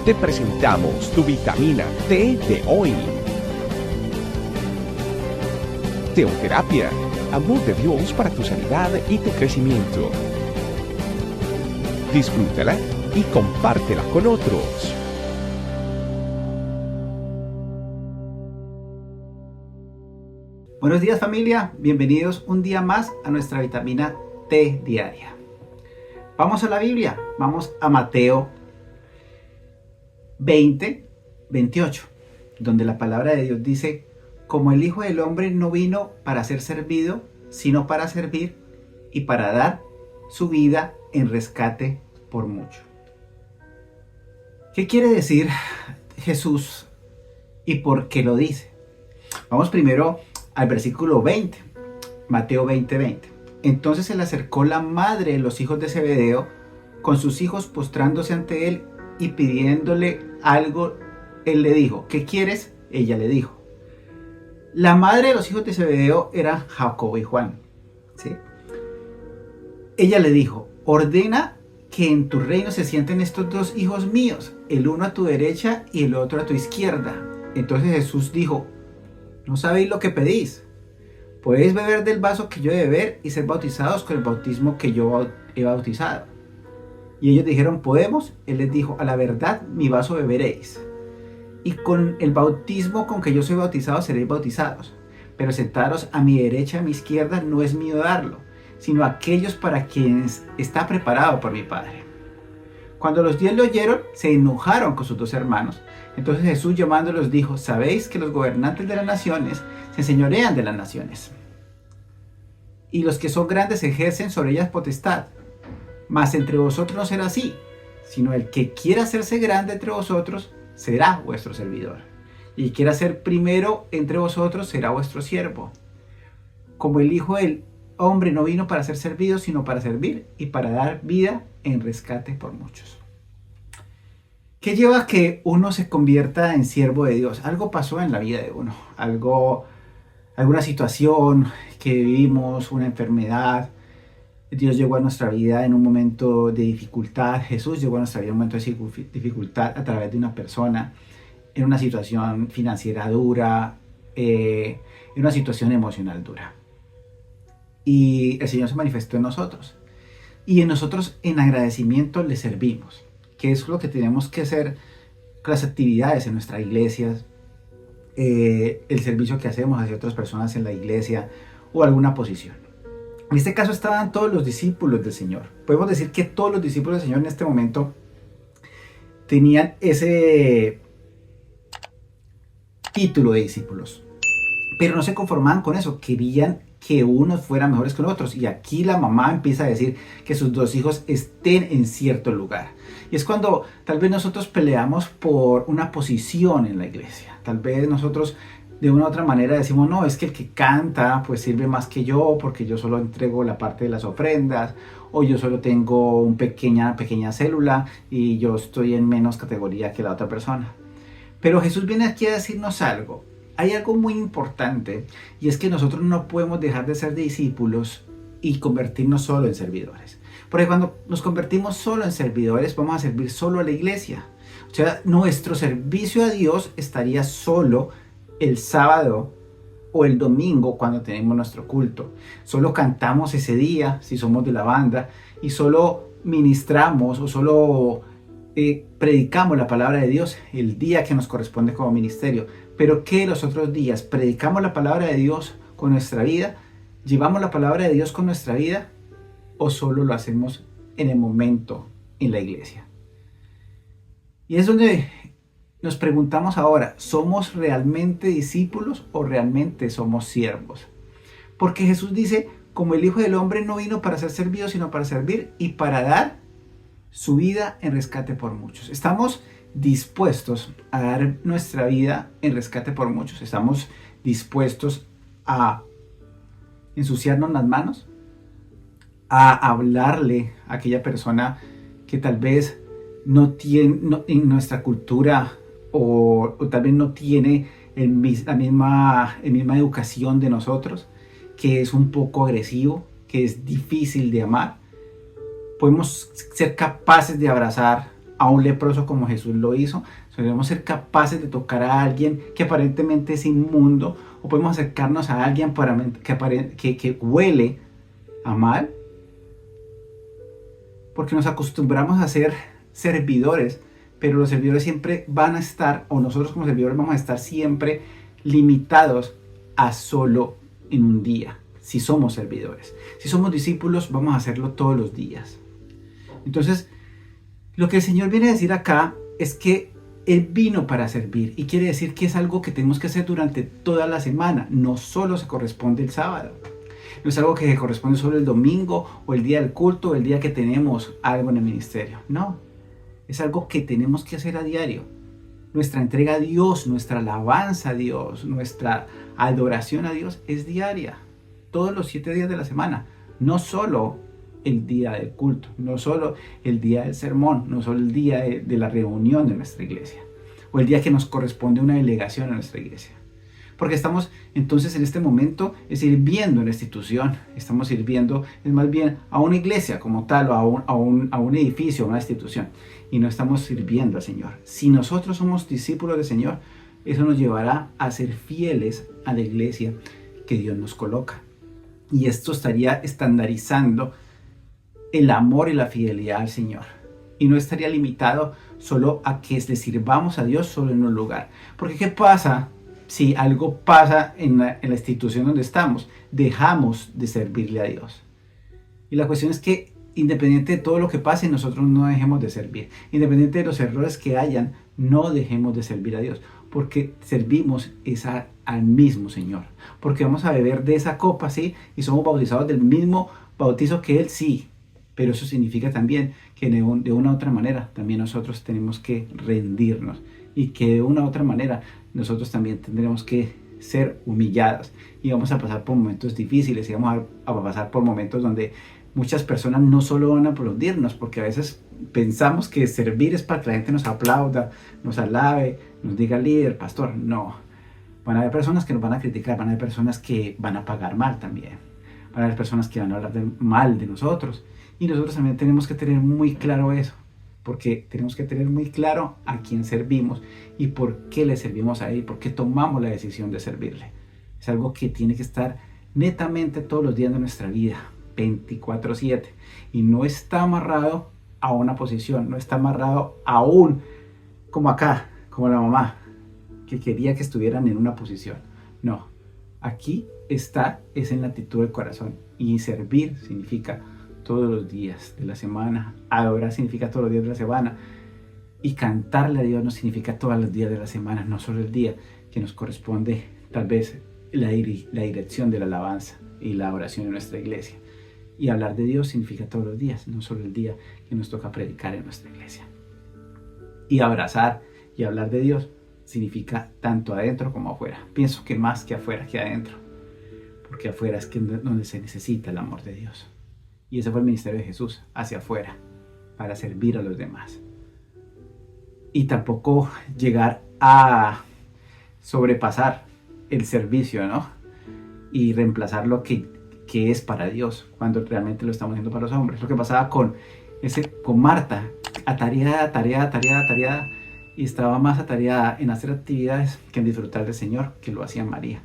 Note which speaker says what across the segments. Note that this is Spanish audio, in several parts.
Speaker 1: te presentamos tu vitamina T de hoy. Teoterapia, amor de Dios para tu sanidad y tu crecimiento. Disfrútala y compártela con otros.
Speaker 2: Buenos días, familia, bienvenidos un día más a nuestra vitamina T diaria. Vamos a la Biblia, vamos a Mateo 20:28, donde la palabra de Dios dice: como el Hijo del Hombre no vino para ser servido, sino para servir y para dar su vida en rescate por mucho. ¿Qué quiere decir Jesús y por qué lo dice? Vamos primero al versículo 20, Mateo 20:20. Entonces se le acercó la madre de los hijos de Zebedeo con sus hijos, postrándose ante él y pidiéndole algo. Él le dijo: ¿qué quieres? Ella le dijo. La madre de los hijos de Zebedeo era Jacobo y Juan, ¿sí? Ella le dijo: ordena que en tu reino se sienten estos dos hijos míos, el uno a tu derecha y el otro a tu izquierda. Entonces Jesús dijo: ¿no sabéis lo que pedís? Podéis beber del vaso que yo he de beber y ser bautizados con el bautismo que yo he bautizado. Y ellos dijeron: podemos. Él les dijo: a la verdad, mi vaso beberéis, y con el bautismo con que yo soy bautizado seréis bautizados. Pero sentaros a mi derecha, a mi izquierda, no es mío darlo, sino aquellos para quienes está preparado por mi Padre. Cuando los 10 lo oyeron, se enojaron con sus dos hermanos. Entonces Jesús, llamándolos, dijo: sabéis que los gobernantes de las naciones se enseñorean de las naciones, y los que son grandes ejercen sobre ellas potestad. Mas entre vosotros no será así, sino el que quiera hacerse grande entre vosotros será vuestro servidor, y el que quiera ser primero entre vosotros será vuestro siervo. Como el Hijo del Hombre no vino para ser servido, sino para servir y para dar vida en rescate por muchos. ¿Qué lleva a que uno se convierta en siervo de Dios? Algo pasó en la vida de uno, alguna situación que vivimos, una enfermedad. Dios llegó a nuestra vida en un momento de dificultad. Jesús llegó a nuestra vida en un momento de dificultad a través de una persona, en una situación financiera dura, en una situación emocional dura. Y el Señor se manifestó en nosotros. Y en nosotros, en agradecimiento, le servimos, que es lo que tenemos que hacer con las actividades en nuestra iglesia, el servicio que hacemos hacia otras personas en la iglesia o alguna posición. En este caso estaban todos los discípulos del Señor. Podemos decir que todos los discípulos del Señor en este momento tenían ese título de discípulos, pero no se conformaban con eso, querían que unos fueran mejores que otros. Y aquí la mamá empieza a decir que sus dos hijos estén en cierto lugar. Y es cuando tal vez nosotros peleamos por una posición en la iglesia. Tal vez nosotros de una u otra manera decimos: no, es que el que canta pues sirve más que yo, porque yo solo entrego la parte de las ofrendas, o yo solo tengo una pequeña célula y yo estoy en menos categoría que la otra persona. Pero Jesús viene aquí a decirnos algo. Hay algo muy importante, y es que nosotros no podemos dejar de ser discípulos y convertirnos solo en servidores. Porque cuando nos convertimos solo en servidores, vamos a servir solo a la iglesia. O sea, nuestro servicio a Dios estaría solo el sábado o el domingo cuando tenemos nuestro culto. Solo cantamos ese día si somos de la banda, y solo ministramos o solo predicamos la palabra de Dios el día que nos corresponde como ministerio. Pero ¿qué los otros días? ¿Predicamos la palabra de Dios con nuestra vida? ¿Llevamos la palabra de Dios con nuestra vida? ¿O solo lo hacemos en el momento en la iglesia? Y es donde nos preguntamos ahora: ¿somos realmente discípulos o realmente somos siervos? Porque Jesús dice: como el Hijo del Hombre no vino para ser servido, sino para servir y para dar su vida en rescate por muchos. ¿Estamos dispuestos a dar nuestra vida en rescate por muchos? ¿Estamos dispuestos a ensuciarnos las manos? ¿A hablarle a aquella persona que tal vez no tiene en nuestra cultura o tal vez no tiene la misma educación de nosotros, que es un poco agresivo, que es difícil de amar? Podemos ser capaces de abrazar a un leproso como Jesús lo hizo. Podemos ser capaces de tocar a alguien que aparentemente es inmundo, o podemos acercarnos a alguien que huele a mal, porque nos acostumbramos a ser servidores, pero los servidores siempre van a estar, o nosotros como servidores vamos a estar siempre limitados a solo en un día, si somos servidores. Si somos discípulos, vamos a hacerlo todos los días. Entonces, lo que el Señor viene a decir acá es que Él vino para servir, y quiere decir que es algo que tenemos que hacer durante toda la semana, no solo se corresponde el sábado. No es algo que corresponde solo el domingo o el día del culto o el día que tenemos algo en el ministerio. No, es algo que tenemos que hacer a diario. Nuestra entrega a Dios, nuestra alabanza a Dios, nuestra adoración a Dios es diaria. Todos los 7 días de la semana. No solo el día del culto, no solo el día del sermón, no solo el día de la reunión de nuestra iglesia o el día que nos corresponde una delegación a nuestra iglesia. Porque estamos entonces en este momento sirviendo en la institución, estamos sirviendo es más bien a una iglesia como tal, o a un edificio, a una institución, y no estamos sirviendo al Señor. Si nosotros somos discípulos del Señor, eso nos llevará a ser fieles a la iglesia que Dios nos coloca. Y esto estaría estandarizando el amor y la fidelidad al Señor. Y no estaría limitado solo a que le sirvamos a Dios solo en un lugar. Porque ¿qué pasa si algo pasa en la institución donde estamos? Dejamos de servirle a Dios. Y la cuestión es que independiente de todo lo que pase, nosotros no dejemos de servir. Independiente de los errores que hayan, no dejemos de servir a Dios. Porque servimos al mismo Señor. Porque vamos a beber de esa copa, ¿sí? Y somos bautizados del mismo bautizo que Él, sí. Pero eso significa también que de una u otra manera también nosotros tenemos que rendirnos. Y que de una u otra manera nosotros también tendremos que ser humillados. Y vamos a pasar por momentos difíciles. Y vamos a pasar por momentos donde muchas personas no solo van a aplaudirnos, porque a veces pensamos que servir es para que la gente nos aplauda, nos alabe, nos diga líder, pastor. No. Van a haber personas que nos van a criticar, van a haber personas que van a pagar mal también. Van a haber personas que van a hablar mal de nosotros. Y nosotros también tenemos que tener muy claro eso, porque tenemos que tener muy claro a quién servimos y por qué le servimos a Él, por qué tomamos la decisión de servirle. Es algo que tiene que estar netamente todos los días de nuestra vida, 24/7, y no está amarrado a una posición, no está amarrado aún como acá, como la mamá, que quería que estuvieran en una posición. No, aquí es en la actitud del corazón, y servir significa todos los días de la semana, adorar significa todos los días de la semana, y cantarle a Dios no significa todos los días de la semana, no solo el día que nos corresponde tal vez la dirección de la alabanza y la oración en nuestra iglesia. Y hablar de Dios significa todos los días, no solo el día que nos toca predicar en nuestra iglesia. Y abrazar y hablar de Dios significa tanto adentro como afuera. Pienso que más que afuera que adentro, porque afuera es donde se necesita el amor de Dios. Y ese fue el ministerio de Jesús, hacia afuera, para servir a los demás. Y tampoco llegar a sobrepasar el servicio, ¿no? Y reemplazar lo que es para Dios, cuando realmente lo estamos haciendo para los hombres. Lo que pasaba con Marta, atareada, y estaba más atareada en hacer actividades que en disfrutar del Señor, que lo hacía María.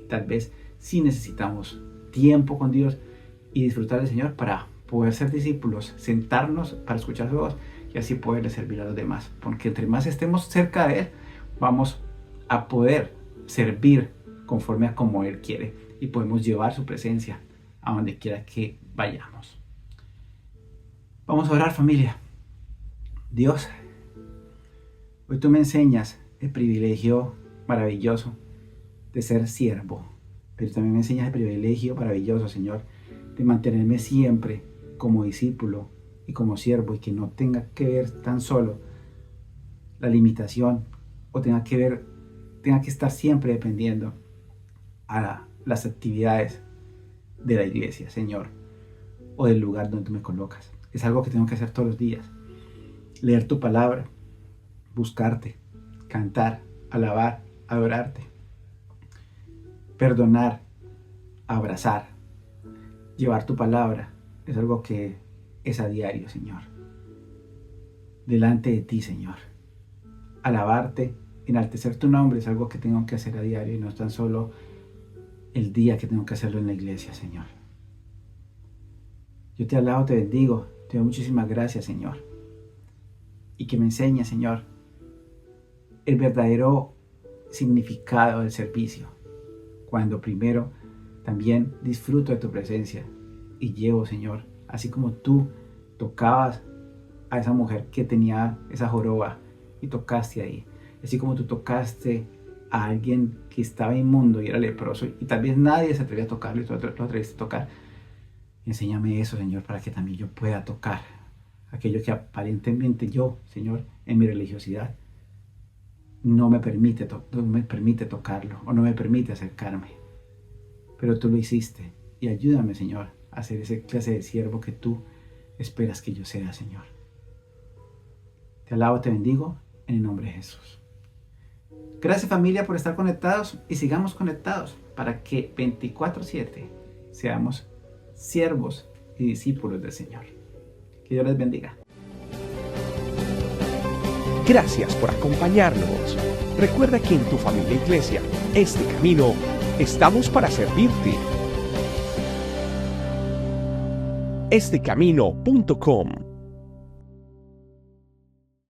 Speaker 2: Tal vez sí necesitamos tiempo con Dios y disfrutar del Señor para poder ser discípulos, sentarnos para escuchar su voz y así poderle servir a los demás. Porque entre más estemos cerca de Él, vamos a poder servir conforme a como Él quiere, y podemos llevar su presencia a donde quiera que vayamos. Vamos a orar, familia. Dios, hoy tú me enseñas el privilegio maravilloso de ser siervo, pero también me enseñas el privilegio maravilloso, Señor, de mantenerme siempre como discípulo y como siervo, y que no tenga que ver tan solo la limitación, o tenga que estar siempre dependiendo a las actividades de la iglesia, Señor, o del lugar donde tú me colocas. Es algo que tengo que hacer todos los días. Leer tu palabra, buscarte, cantar, alabar, adorarte, perdonar, abrazar, llevar tu palabra. Es algo que es a diario, Señor. delante de ti, Señor. Alabarte, enaltecer tu nombre es algo que tengo que hacer a diario y no es tan solo el día que tengo que hacerlo en la iglesia, Señor. Yo te alabo, te bendigo, te doy muchísimas gracias, Señor. Y que me enseñes, Señor, el verdadero significado del servicio, cuando primero también disfruto de tu presencia y llevo, Señor, así como tú tocabas a esa mujer que tenía esa joroba y tocaste ahí, así como tú tocaste a alguien que estaba inmundo y era leproso y tal vez nadie se atrevía a tocarlo y tú lo atreviste a tocar. Enséñame eso, Señor, para que también yo pueda tocar aquello que aparentemente yo, Señor, en mi religiosidad no me permite tocarlo o no me permite acercarme. Pero tú lo hiciste y ayúdame, Señor, a ser esa clase de siervo que tú esperas que yo sea, Señor. Te alabo, te bendigo en el nombre de Jesús. Gracias, familia, por estar conectados y sigamos conectados para que 24/7 seamos siervos y discípulos del Señor. Que Dios les bendiga.
Speaker 1: Gracias por acompañarnos. Recuerda que en tu familia Iglesia, Este Camino, estamos para servirte. estecamino.com